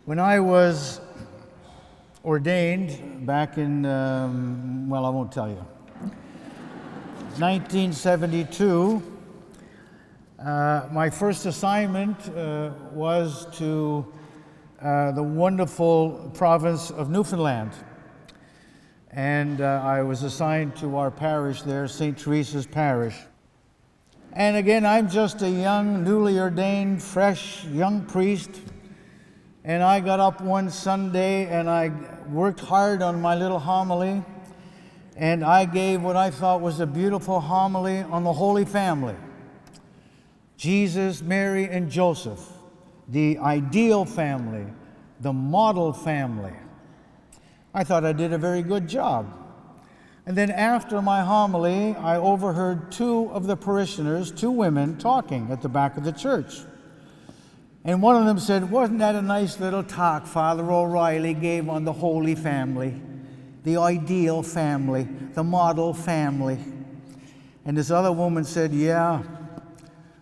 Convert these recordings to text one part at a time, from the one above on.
When I was ordained back in, well, I won't tell you, 1972, my first assignment was to the wonderful province of Newfoundland. And I was assigned to our parish there, St. Teresa's Parish. And again, I'm just a young, newly ordained, fresh, young priest. And I got up one Sunday and I worked hard on my little homily. And I gave what I thought was a beautiful homily on the Holy Family. Jesus, Mary, and Joseph, the ideal family, the model family. I thought I did a very good job. And then after my homily, I overheard two of the parishioners, two women, talking at the back of the church. And one of them said, "Wasn't that a nice little talk Father O'Reilly gave on the Holy Family, the ideal family, the model family?" And this other woman said, "Yeah,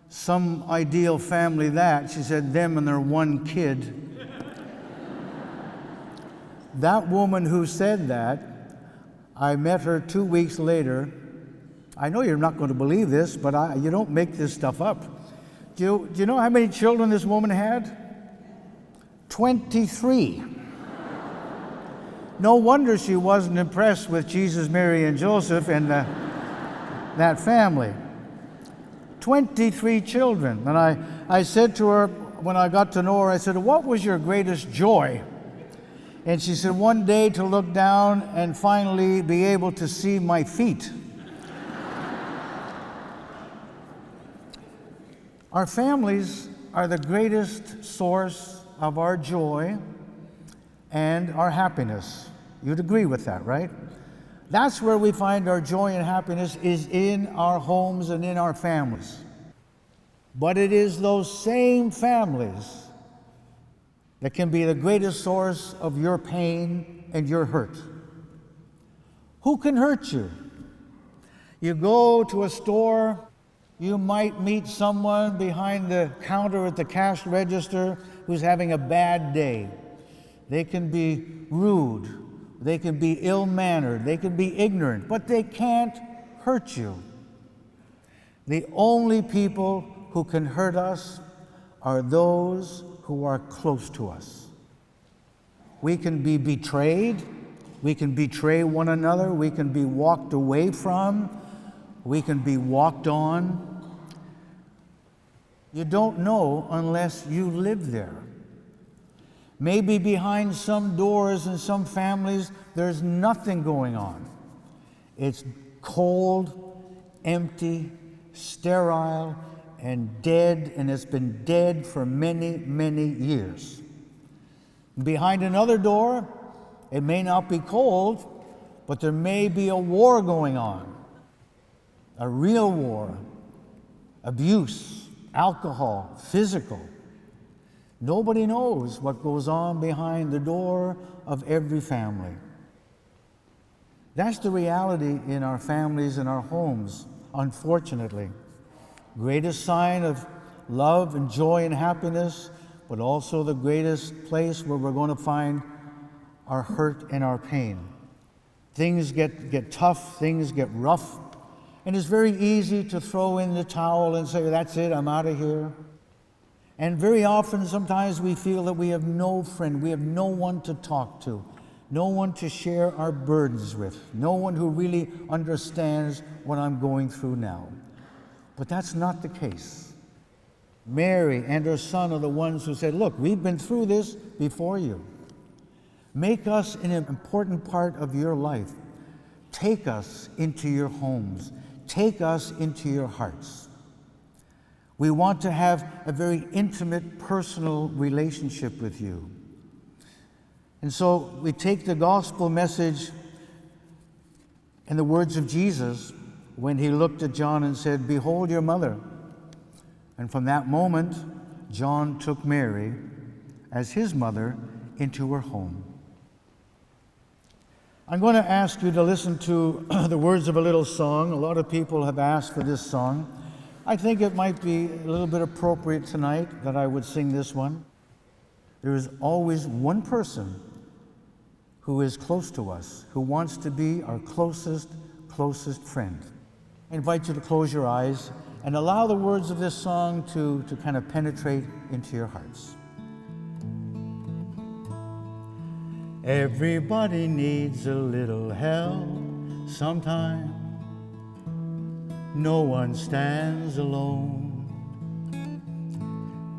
some ideal family that." She said, "Them and their one kid." That woman who said that, I met her 2 weeks later. I know you're not going to believe this, but you don't make this stuff up. Do you know how many children this woman had? 23. No wonder she wasn't impressed with Jesus, Mary, and Joseph and that family. 23 children. And I said to her, when I got to know her, I said, "What was your greatest joy?" And she said, "One day to look down and finally be able to see my feet." Our families are the greatest source of our joy and our happiness. You'd agree with that, right? That's where we find our joy and happiness, is in our homes and in our families. But it is those same families that can be the greatest source of your pain and your hurt. Who can hurt you? You go to a store, you might meet someone behind the counter at the cash register who's having a bad day. They can be rude, they can be ill-mannered, they can be ignorant, but they can't hurt you. The only people who can hurt us are those who are close to us. We can be betrayed, we can betray one another, we can be walked away from, we can be walked on. You don't know unless you live there. Maybe behind some doors in some families, there's nothing going on. It's cold, empty, sterile, and dead, and it's been dead for many, many years. Behind another door, it may not be cold, but there may be a war going on, a real war, abuse, alcohol, physical. Nobody knows what goes on behind the door of every family. That's the reality in our families and our homes, unfortunately. Greatest sign of love and joy and happiness, but also the greatest place where we're going to find our hurt and our pain. Things get tough, things get rough, and it's very easy to throw in the towel and say, "That's it, I'm out of here." And very often, sometimes we feel that we have no friend, we have no one to talk to, no one to share our burdens with, no one who really understands what I'm going through now. But that's not the case. Mary and her son are the ones who said, "Look, we've been through this before you. Make us an important part of your life. Take us into your homes. Take us into your hearts. We want to have a very intimate, personal relationship with you." And so we take the gospel message and the words of Jesus when he looked at John and said, "Behold your mother." And from that moment, John took Mary as his mother into her home. I'm going to ask you to listen to the words of a little song. A lot of people have asked for this song. I think it might be a little bit appropriate tonight that I would sing this one. There is always one person who is close to us, who wants to be our closest friend. I invite you to close your eyes and allow the words of this song to kind of penetrate into your hearts. Everybody needs a little help sometime. No one stands alone.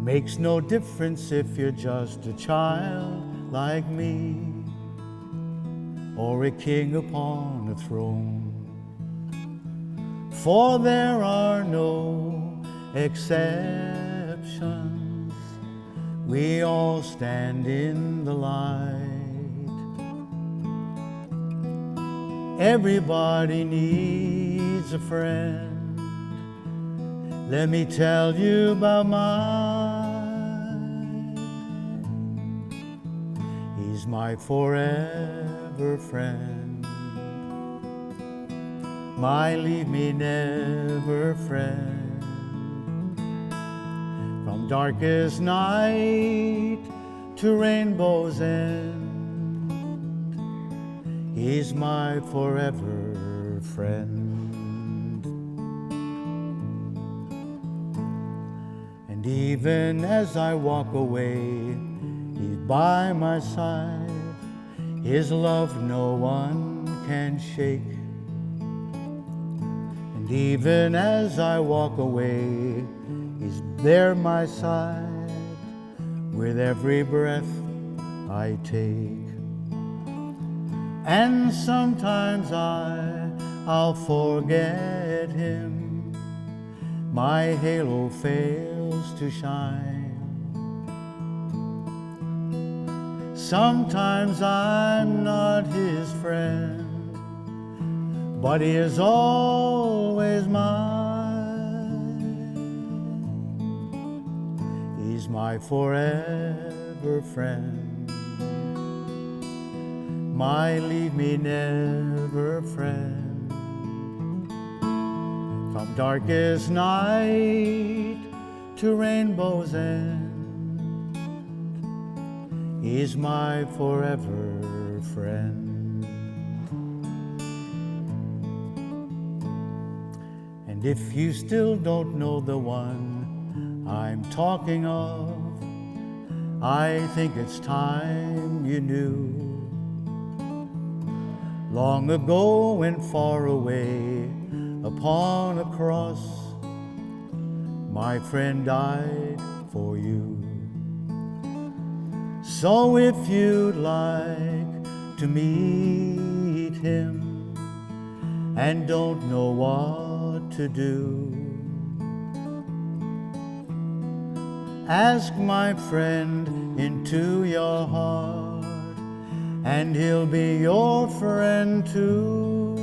Makes no difference if you're just a child like me, or a king upon a throne. For there are no exceptions. We all stand in the light. Everybody needs a friend. Let me tell you about mine. He's my forever friend, my leave me never friend. From darkest night to rainbow's end, he's my forever friend. And even as I walk away, he's by my side. His love no one can shake. And even as I walk away, he's there my side with every breath I take. And sometimes I'll forget him. My halo fails to shine. Sometimes I'm not his friend, but he is always mine. He's my forever friend, my leave me never friend. From darkest night to rainbow's end, he's my forever friend. And if you still don't know the one I'm talking of, I think it's time you knew. Long ago and far away, upon a cross, my friend died for you. So if you'd like to meet him and don't know what to do, ask my friend into your heart, and he'll be your friend too.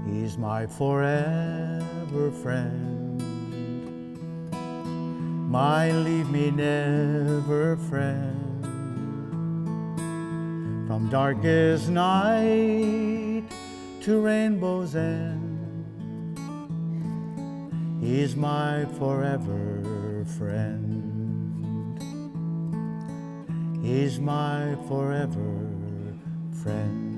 He's my forever friend, my leave me never friend. From darkest night to rainbow's end, he's my forever friend. He's my forever friend.